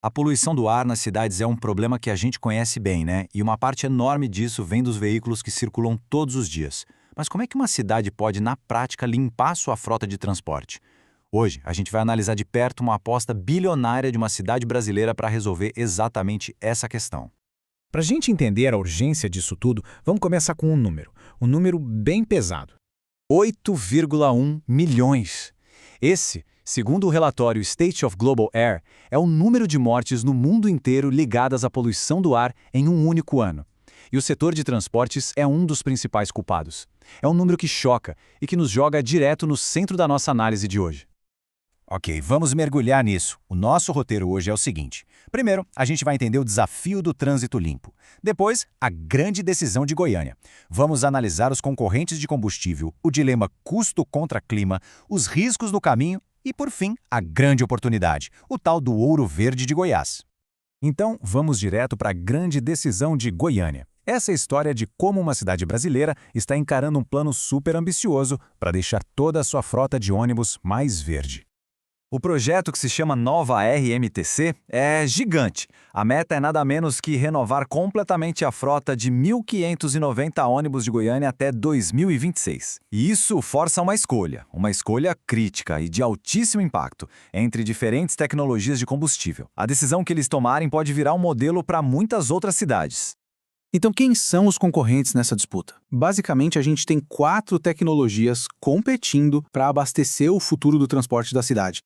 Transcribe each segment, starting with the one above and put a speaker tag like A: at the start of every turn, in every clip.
A: A poluição do ar nas cidades é um problema que a gente conhece bem, né? E uma parte enorme disso vem dos veículos que circulam todos os dias. Mas como é que uma cidade pode, na prática, limpar sua frota de transporte? Hoje, a gente vai analisar de perto uma aposta bilionária de uma cidade brasileira para resolver exatamente essa questão.
B: Para a gente entender a urgência disso tudo, vamos começar com um número bem pesado.
A: 8,1 milhões. Esse, segundo o relatório State of Global Air, é o número de mortes no mundo inteiro ligadas à poluição do ar em um único ano. E o setor de transportes é um dos principais culpados. É um número que choca e que nos joga direto no centro da nossa análise de hoje. Ok, vamos mergulhar nisso. O nosso roteiro hoje é o seguinte. Primeiro, a gente vai entender o desafio do trânsito limpo. Depois, a grande decisão de Goiânia. Vamos analisar os concorrentes de combustível, o dilema custo contra clima, os riscos no caminho e, por fim, a grande oportunidade, o tal do ouro verde de Goiás.
B: Então, vamos direto para a grande decisão de Goiânia. Essa é a história de como uma cidade brasileira está encarando um plano super ambicioso para deixar toda a sua frota de ônibus mais verde.
A: O projeto, que se chama Nova RMTC, é gigante. A meta é nada menos que renovar completamente a frota de 1.590 ônibus de Goiânia até 2026. E isso força uma escolha crítica e de altíssimo impacto, entre diferentes tecnologias de combustível. A decisão que eles tomarem pode virar um modelo para muitas outras cidades.
C: Então, quem são os concorrentes nessa disputa? Basicamente, a gente tem 4 tecnologias competindo para abastecer o futuro do transporte da cidade.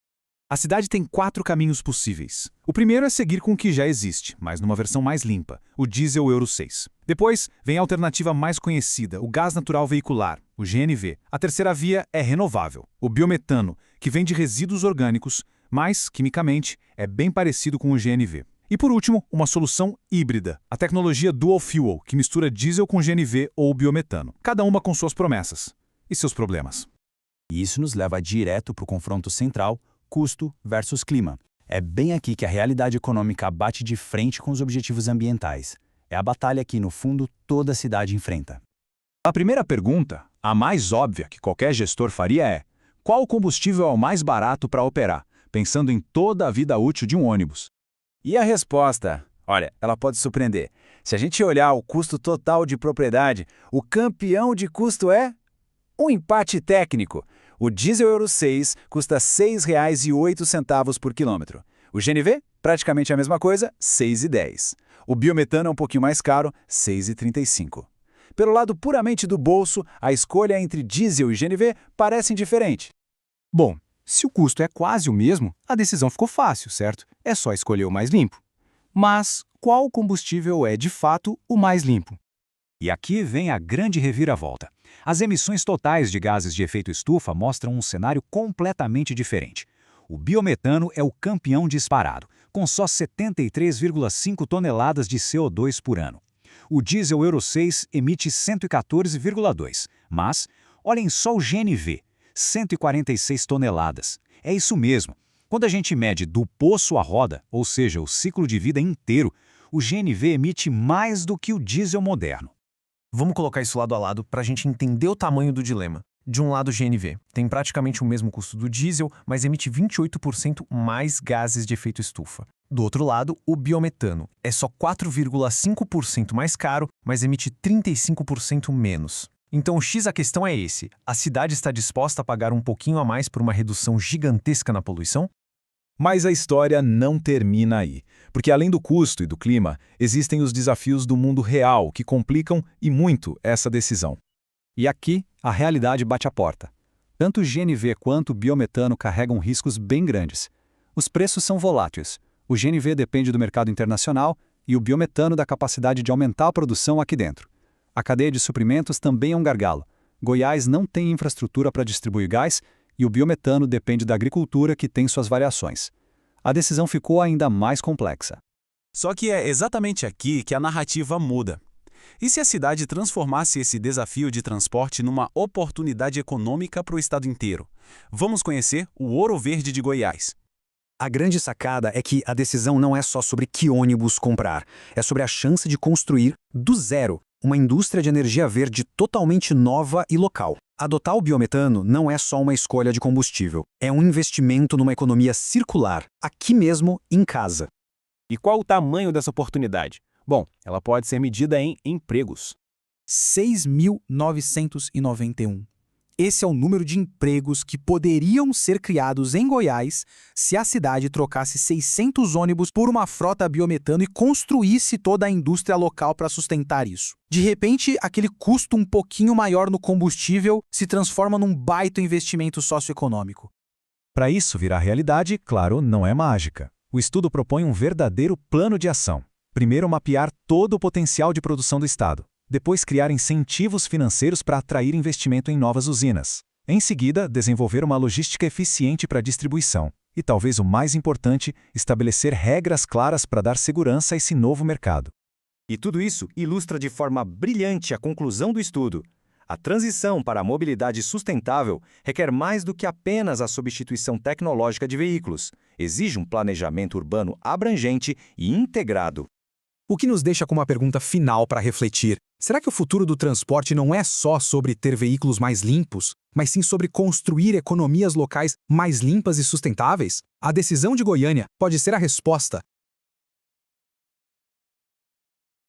B: A cidade tem 4 caminhos possíveis. O primeiro é seguir com o que já existe, mas numa versão mais limpa, o diesel Euro 6. Depois, vem a alternativa mais conhecida, o gás natural veicular, o GNV. A terceira via é renovável, o biometano, que vem de resíduos orgânicos, mas, quimicamente, é bem parecido com o GNV. E por último, uma solução híbrida, a tecnologia Dual Fuel, que mistura diesel com GNV ou biometano, cada uma com suas promessas e seus problemas.
A: E isso nos leva direto para o confronto central, custo versus clima. É bem aqui que a realidade econômica bate de frente com os objetivos ambientais. É a batalha que, no fundo, toda a cidade enfrenta.
B: A primeira pergunta, a mais óbvia que qualquer gestor faria é: qual combustível é o mais barato para operar, pensando em toda a vida útil de um ônibus?
A: E a resposta? Olha, ela pode surpreender. Se a gente olhar o custo total de propriedade, o campeão de custo é um empate técnico. O diesel Euro 6 custa R$ 6,08 por quilômetro. O GNV, praticamente a mesma coisa, R$ 6,10. O biometano é um pouquinho mais caro, R$ 6,35. Pelo lado puramente do bolso, a escolha entre diesel e GNV parece diferente.
C: Bom, se o custo é quase o mesmo, a decisão ficou fácil, certo? É só escolher o mais limpo. Mas qual combustível é, de fato, o mais limpo?
B: E aqui vem a grande reviravolta. As emissões totais de gases de efeito estufa mostram um cenário completamente diferente. O biometano é o campeão disparado, com só 73,5 toneladas de CO2 por ano. O diesel Euro 6 emite 114,2, mas olhem só o GNV, 146 toneladas. É isso mesmo. Quando a gente mede do poço à roda, ou seja, o ciclo de vida inteiro, o GNV emite mais do que o diesel moderno.
D: Vamos colocar isso lado a lado para a gente entender o tamanho do dilema. De um lado, o GNV tem praticamente o mesmo custo do diesel, mas emite 28% mais gases de efeito estufa. Do outro lado, o biometano é só 4,5% mais caro, mas emite 35% menos. Então, o X da questão é esse: a cidade está disposta a pagar um pouquinho a mais por uma redução gigantesca na poluição?
B: Mas a história não termina aí, porque além do custo e do clima, existem os desafios do mundo real que complicam e muito essa decisão. E aqui, a realidade bate a porta. Tanto o GNV quanto o biometano carregam riscos bem grandes. Os preços são voláteis. O GNV depende do mercado internacional e o biometano da capacidade de aumentar a produção aqui dentro. A cadeia de suprimentos também é um gargalo. Goiás não tem infraestrutura para distribuir gás e o biometano depende da agricultura, que tem suas variações. A decisão ficou ainda mais complexa.
E: Só que é exatamente aqui que a narrativa muda. E se a cidade transformasse esse desafio de transporte numa oportunidade econômica para o estado inteiro? Vamos conhecer o Ouro Verde de Goiás.
C: A grande sacada é que a decisão não é só sobre que ônibus comprar, é sobre a chance de construir, do zero, uma indústria de energia verde totalmente nova e local. Adotar o biometano não é só uma escolha de combustível, é um investimento numa economia circular, aqui mesmo, em casa.
F: E qual o tamanho dessa oportunidade? Bom, ela pode ser medida em empregos.
C: 6.991. Esse é o número de empregos que poderiam ser criados em Goiás se a cidade trocasse 600 ônibus por uma frota a biometano e construísse toda a indústria local para sustentar isso. De repente, aquele custo um pouquinho maior no combustível se transforma num baita investimento socioeconômico.
B: Para isso virar realidade, claro, não é mágica. O estudo propõe um verdadeiro plano de ação. Primeiro, mapear todo o potencial de produção do Estado. Depois, criar incentivos financeiros para atrair investimento em novas usinas. Em seguida, desenvolver uma logística eficiente para a distribuição. E talvez o mais importante, estabelecer regras claras para dar segurança a esse novo mercado.
G: E tudo isso ilustra de forma brilhante a conclusão do estudo. A transição para a mobilidade sustentável requer mais do que apenas a substituição tecnológica de veículos. Exige um planejamento urbano abrangente e integrado.
C: O que nos deixa com uma pergunta final para refletir. Será que o futuro do transporte não é só sobre ter veículos mais limpos, mas sim sobre construir economias locais mais limpas e sustentáveis? A decisão de Goiânia pode ser a resposta,